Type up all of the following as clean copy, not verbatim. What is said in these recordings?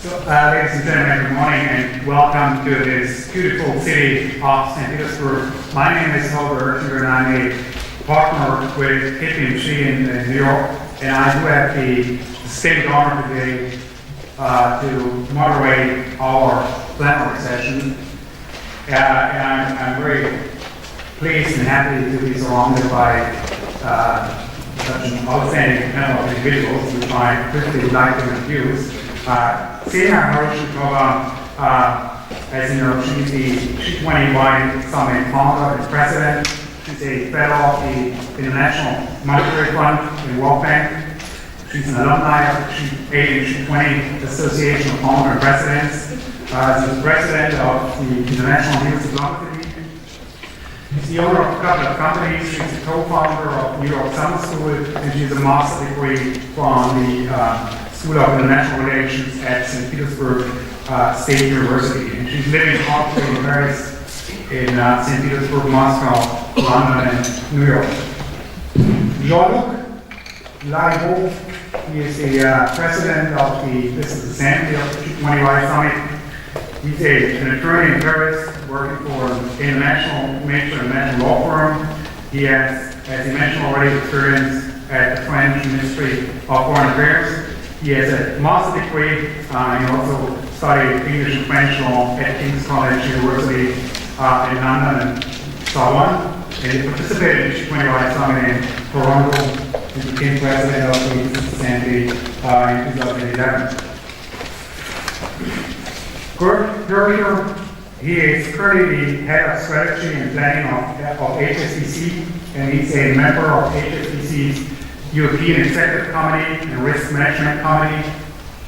Ladies and gentlemen, good morning and welcome to this beautiful city of St. Petersburg. My name is Holger, and I'm a partner with KPMG in New York, and I do have the distinct honor today to moderate our plenary session. And I'm very pleased and happy to be surrounded by such an outstanding panel of individuals, which I quickly would like to introduce. Sena Hiroshikova, as you know, she's the G20 Summit founder and president. She's a fellow of the International Monetary Fund and World Bank. She's an alumni of the G20 Association of Founder and Presidents. She's the president of the International News Diplomacy League. She's the owner of a couple of companies. She's the co-founder of New York Summer School, and she's a master's degree from the School of International Relations at St. Petersburg State University. And she's living partly in Paris, in St. Petersburg, Moscow, London, and New York. Jean-Luc Laribeau, he is the president of the Business Assembly of the G20 Summit. He's an attorney in Paris, working for an major international law firm. He has, as you mentioned already, experience at the French Ministry of Foreign Affairs. He has a master's degree. He also studied English and French law at King's College University in London and so on. And he participated in the G20 Summit in Toronto and became president of the Business Assembly in 2011. Kurt Gerger, he is currently the head of strategy and planning of HSBC, and he's a member of HSBC's European Executive Committee and Risk Management Committee.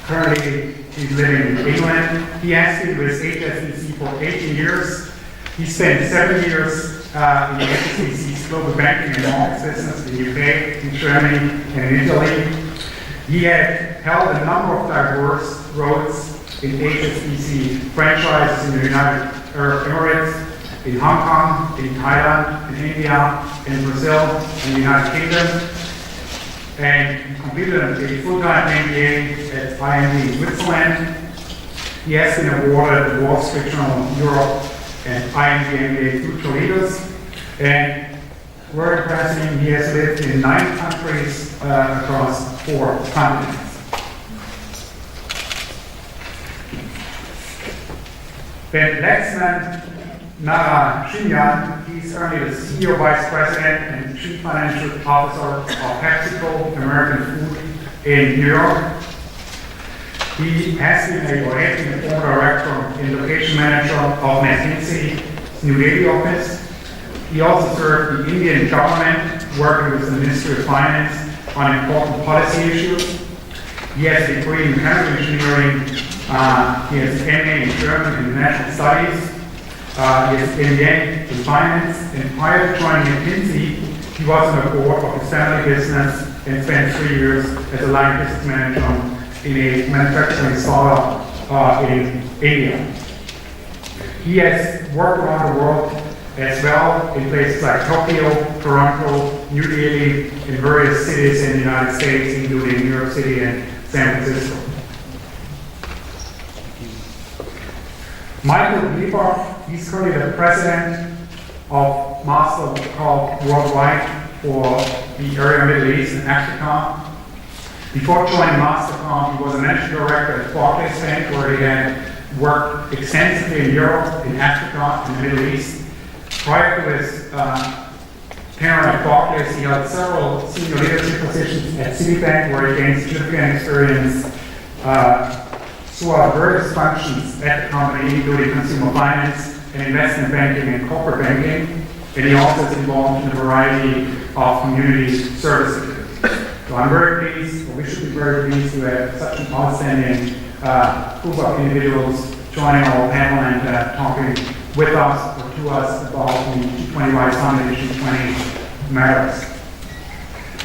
Currently, he's living in England. He has been with HSBC for 18 years. He spent 7 years in HSBC's global banking and markets business in the UK, in Germany, and in Italy. He had held a number of diverse roles in HSBC franchises in the United Arab Emirates, in Hong Kong, in Thailand, in India, in Brazil, and the United Kingdom. And he completed a full-time MBA at IMD in Switzerland. He has been awarded the Wall Street Journal Europe and IMD MBA Future Leaders. And very impressive, he has lived in 9 countries across 4 continents. Ben Lexman Narashinyan, he's currently the CEO, Vice President, and Chief Financial Officer of PepsiCo American Food in New York. He has been a former director and location manager of McKinsey's New Delhi office. He also served the Indian government, working with the Ministry of Finance on important policy issues. He has a degree in chemical engineering. He has an MA in German and International Studies. He has an MBA in finance, and prior to joining McKinsey, he was on the board of his family business and spent 3 years as a line business manager in a manufacturing startup in India. He has worked around the world as well in places like Tokyo, Toronto, New Delhi, in various cities in the United States, including New York City and San Francisco. Michael Lieber, he's currently the president of Mastercard Worldwide for the area Middle East and Africa. Before joining Mastercard, he was a managing director at Barclays Bank, where he had worked extensively in Europe, in Africa, and the Middle East. Prior to his tenure at Barclays, he held several senior leadership positions at Citibank, where he gained significant experience throughout various functions at the company, including consumer finance and investment banking and corporate banking. And he also is involved in a variety of community services. So I'm very pleased, or we should be very pleased to have such an outstanding group of individuals joining our panel and talking with us or to us about the G20 Summit and G20 matters.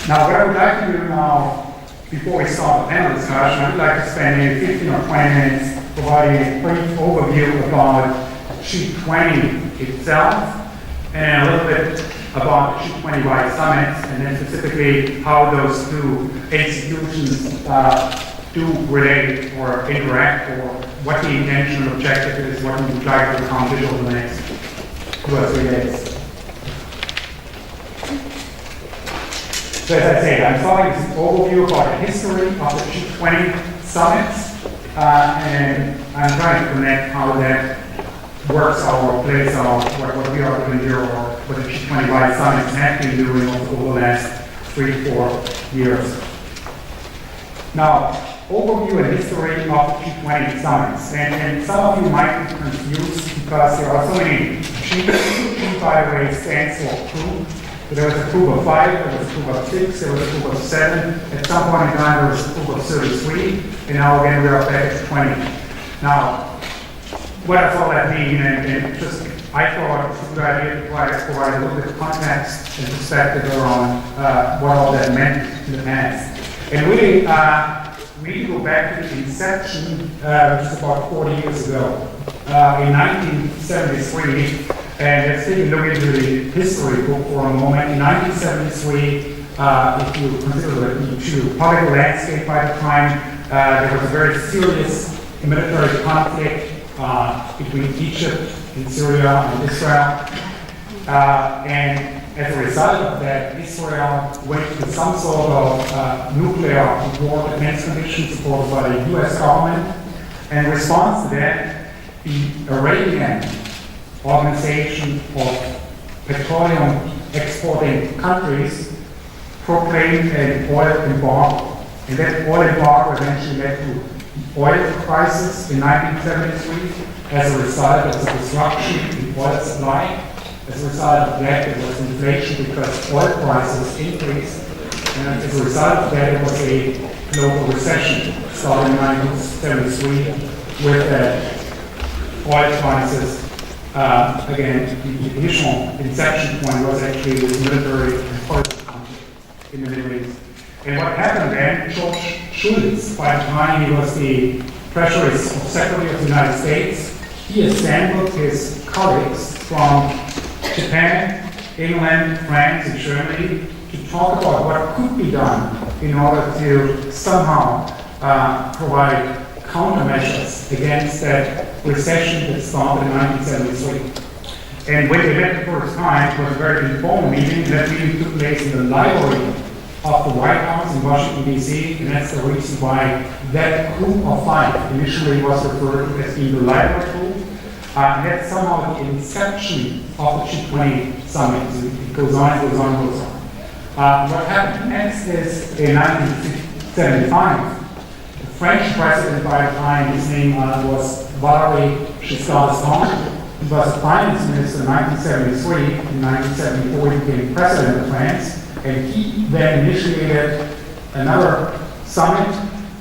Now, what I would like to do now, before we start the panel discussion, I would like to spend maybe 15 or 20 minutes providing a brief overview about G20 itself and a little bit about the G20 Summit, and then specifically how those two institutions do relate or interact, or what the intention and objective is, what we would like to accomplish over the next 2 or 3 days. So as I said, I'm starting with an overview about the history of the G20 summits, and I'm trying to connect how that works or plays out what we are doing here, or what the G20 wide summits have been doing over the last 3-4 years. Now, overview and history of the G20 summits. And some of you might be confused because there are so many G, by the way, stands for group. There was a group of 5, there was a group of 6, there was a group of 7. At some point in time, there was a group of 33, and now again we are back at 20. Now, what does all that mean? And just, I thought it was a good idea to provide a little bit of context and perspective around what all that meant in the past. And really, we need to go back to the inception, which is about 40 years ago, in 1973. And let's take a look into the history book for a moment. In 1973, if you consider the geopolitical landscape by the time, there was a very serious military conflict between Egypt and Syria and Israel. And as a result of that, Israel went to some sort of nuclear war defense condition supported by the US government. And in response to that, the Arabian Organization of Petroleum Exporting Countries proclaimed an oil embargo. And that oil embargo eventually led to oil crisis in 1973 as a result of the disruption in oil supply. As a result of that, there was inflation because oil prices increased. And as a result of that, there was a global recession starting in 1973 with oil prices. Again, the initial inception point was actually the military and political conflict in the Middle East. And what happened then, George Shultz, by the time he was the Treasury Secretary of the United States, he assembled his colleagues from Japan, England, France, and Germany to talk about what could be done in order to somehow provide countermeasures against that recession that started in 1973. And when they met the first time, it was a very informal meeting. That meeting took place in the library of the White House in Washington, D.C., and that's the reason why that group of 5 initially was referred to as being the library group. And that's somehow the inception of the G20 summit. It goes on, goes on, goes on. What happened next is in 1975, the French president by the time, his name was Valéry Giscard d'Estaing. He was the finance minister in 1973. In 1974, he became president of France. And he then initiated another summit.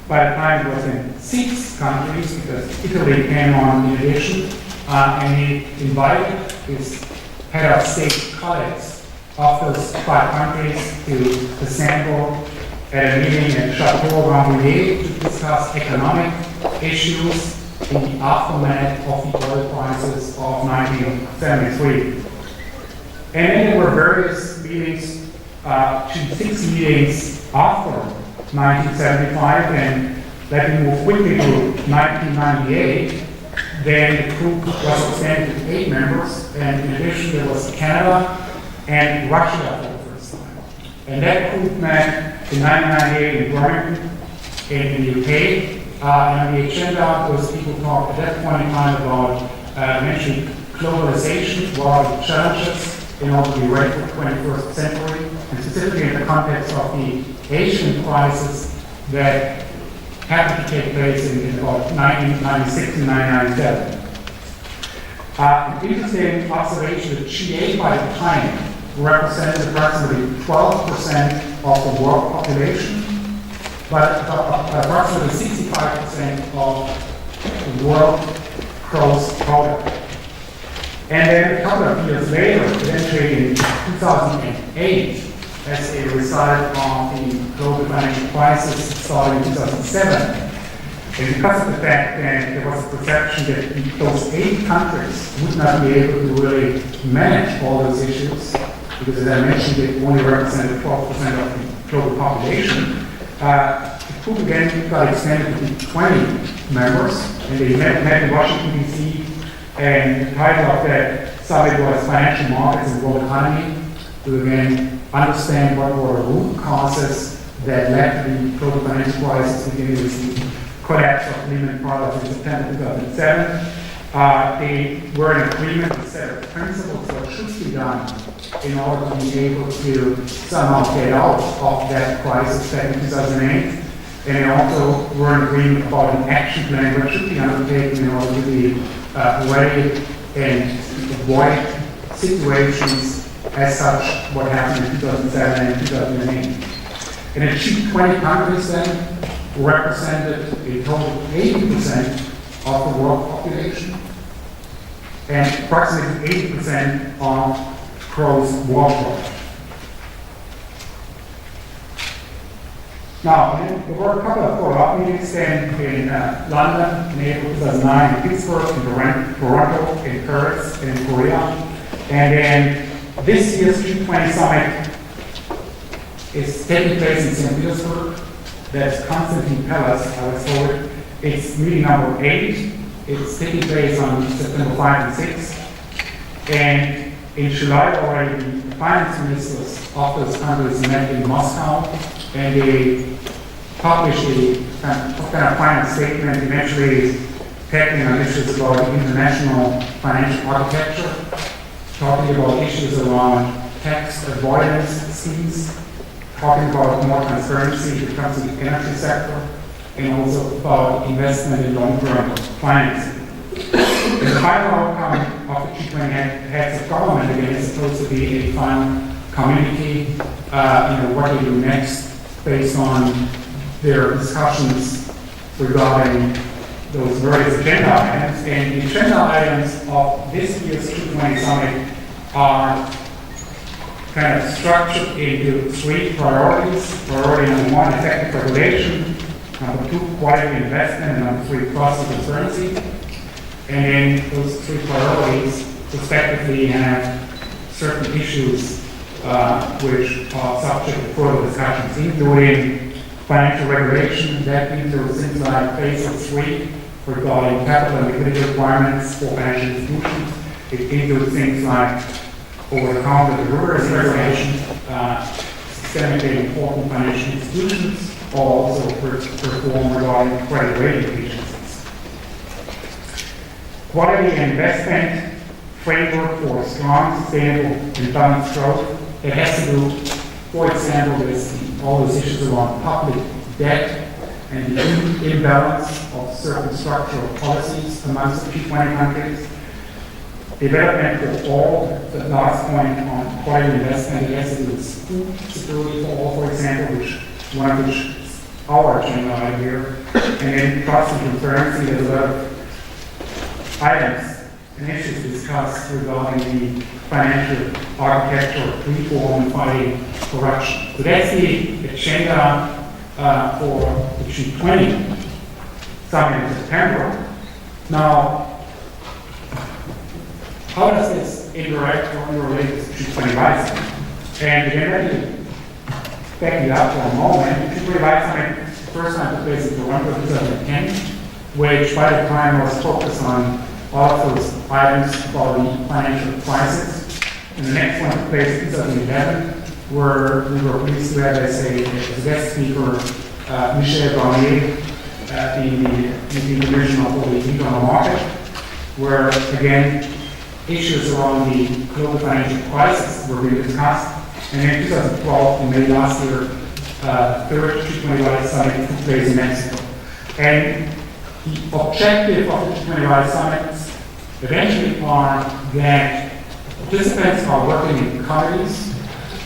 By the time it was in 6 countries, because Italy came on in addition. And he invited his head of state colleagues of those 5 countries to assemble at a meeting at Chateau Rambouillet to discuss economic issues in the aftermath of the oil crisis of 1973. And then there were various meetings, 6 meetings after 1975, and let me move quickly to 1998. Then the group was extended to 8 members, and in addition there was Canada and Russia for the first time. And that group met in 1998 in Birmingham, in the UK. And the agenda was people talked at that point in time about mentioning globalization, what are the challenges in order to be ready for the 21st century, and specifically in the context of the Asian crisis that happened to take place in about 1996 and 1997. An interesting observation that GA by the time represented approximately 12% of the world population, but approximately 65% of the world gross product. And then a couple of years later, eventually in 2008, as a result of the global financial crisis starting in 2007, and because of the fact that there was a perception that those 8 countries would not be able to really manage all those issues, because as I mentioned, they only represented 12% of the global population, The group again got extended to 20 members, and they met in Washington, D.C., and the title of that summit was Financial Markets and World Economy, to again understand what were the root causes that led to the global financial crisis, beginning with the collapse of Lehman Brothers in September 2007. They were in agreement with a set of principles what should be done in order to be able to somehow get out of that crisis back in 2008. And they also were in agreement about an action plan that should be undertaken in order to be ready and avoid situations as such what happened in 2007 and 2008. And the G20 countries then represented a total of 80% of the world population and approximately 80% of gross worldwide. Now, there were a couple of follow-up meetings then in London in April 2009, in Pittsburgh, in Toronto, in Paris, and in Korea. And then this year's G20 summit is taking place in St. Petersburg. That's Konstantin Palace, I was told. It's meeting number 8. It's taking place on September 5 and 6. And in July already, the finance ministers of those countries met in Moscow, and they published a kind of final statement, eventually tackling on issues about international financial architecture, talking about issues around tax avoidance schemes, talking about more transparency when it comes to the energy sector, and also about investment in long-term financing. And the final outcome of the G20 heads of government again is supposed to be a final communique, what they do next based on their discussions regarding those various agenda items. And the agenda items of this year's G20 summit are kind of structured into 3 priorities. Priority number 1, effective regulation. Number 2, quality investment. And number 3, cost and transparency. And then those 3 priorities respectively have certain issues which are subject to further discussions, including financial regulation. That includes things like Basel III regarding capital and liquidity requirements for financial institutions. It includes things like over-the-counter derivatives regulation, systemically important financial institutions, or also reform regarding credit rating agencies. Quality and investment framework for strong, sustainable, and balanced growth. It has to do, for example, with all those issues around public debt and the imbalance of certain structural policies amongst the G20 countries. Development of all, the last point on quality investment, it has to do with food security for all, for example, one of which is our agenda right here. And then cost and transparency, there's a lot of items and issues discussed regarding the financial architecture, reform, and fighting corruption. So that's the agenda for the G20 summit in September. Now, how does this interact or interrelate with the G20 Summit? And again, let me back it up for a moment. The G20 Summit, the first time took place in Toronto 2010, which by the time was focused on all of those items about the financial crisis. And the next one took place in 2011, where we were pleased to have as a guest speaker Michel Barnier, the Commissioner for the Internal Market, where again issues around the global financial crisis were being discussed. And in 2012, in May last year, third G20 Summit took place in Mexico. And the objective of the G20 Summits eventually are that participants are working in companies,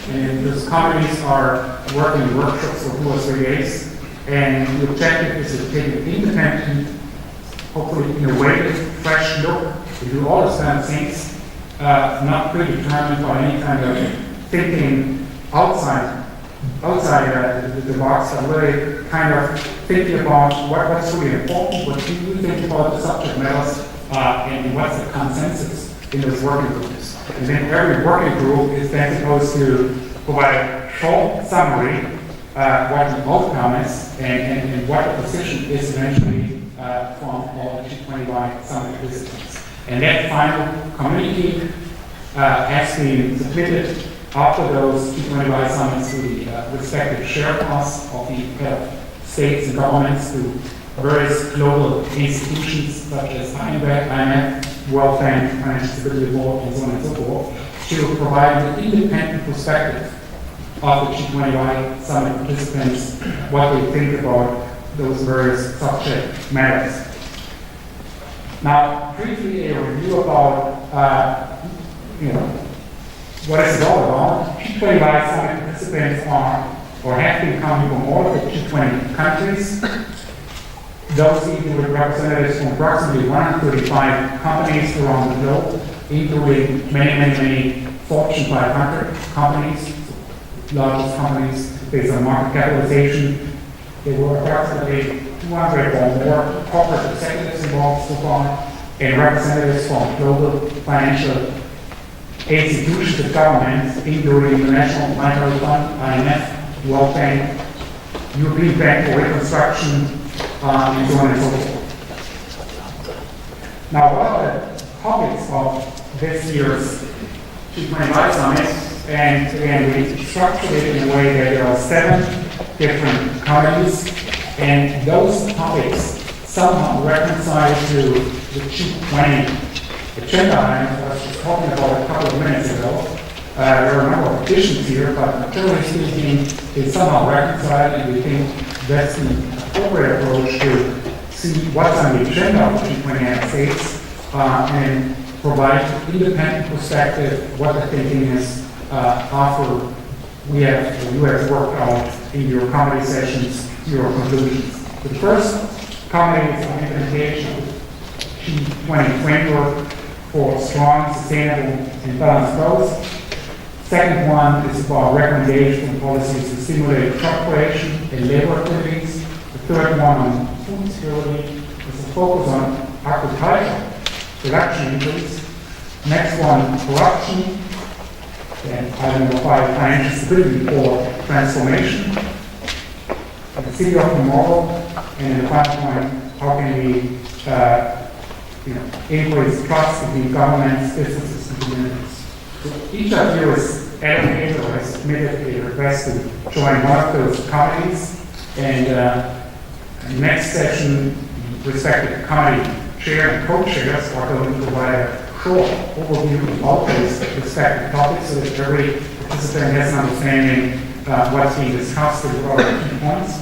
and those companies are working in workshops for 2 or 3 days. And the objective is to take an independent, hopefully innovative, fresh look, to do all those kind of things, not predetermined by any kind of thinking outside the box, but really kind of thinking about what's really important, what do you think about the subject matters, and what's the consensus in those working groups. And then every working group is then supposed to provide a short summary what the outcome is and what the position is eventually from all the G20Y summit participants. And that final communique has been submitted after those G20Y summits to the respective share class of the head of states and governments, to various global institutions such as IMF, World Bank, Financial Stability Board, and so on and so forth, to provide an independent perspective of the G20Y summit participants, what they think about those various subject matters. Now, briefly a review about what is it all about. G20Y summit participants are or have been coming from all of the G20 countries. Those include representatives from approximately 135 companies around the globe, including many Fortune 500 companies, largest companies based on market capitalization. There were approximately 200 or more corporate executives involved so far, and representatives from global financial institutions and governments, including the National Monetary Fund, IMF, World Bank, European Bank for Reconstruction, and so on and so forth. Now, what are the topics of this year's G20Y Summit? And again, we structured it in a way that there are 7 different committees, and those topics somehow reconcile to the G20 agenda items I was talking about a couple of minutes ago. There are a number of additions here, but generally speaking, they somehow reconcile, and we think that's the appropriate approach to see what's on the agenda of the G20 United States and provide independent perspective what the thinking is after you have worked out in your committee sessions, your conclusions. The first committee is on implementation of the G20 framework for strong, sustainable, and balanced growth. Second one is about recommendations and policies to stimulate job creation and labor activities. The third one on food security is a focus on agriculture, production increase. Next one, corruption. And item number 5, financial stability for transformation. The city of tomorrow. And the final point, how can we increase trust between governments, businesses, and communities. So each of you is allocated or has submitted a request to join one of those committees. And the next session, respective committee chair and co-chairs are going to provide a short overview of all those respective topics so that every participant has an understanding what's being discussed and what are the key points.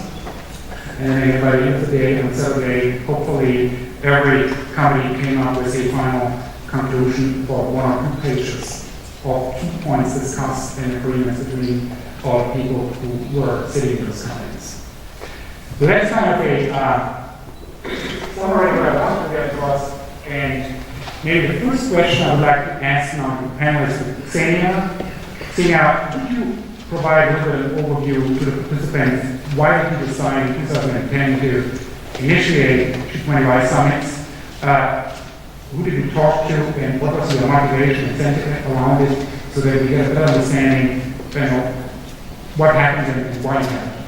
And then by the end of the day, on Saturday, hopefully every committee came up with a final conclusion for 1 or 2 pages of key points discussed and agreements between all the people who were sitting in those committees. So that's kind of a summary of what I want to get across. And maybe the first question I would like to ask now to the panelists, Xenia, could you provide a little overview to the participants? Why did you decide in 2010 to initiate G20Y summits? Who did you talk to, and what was your motivation and sentiment around it, so that we get a better understanding of what happened and why it happened?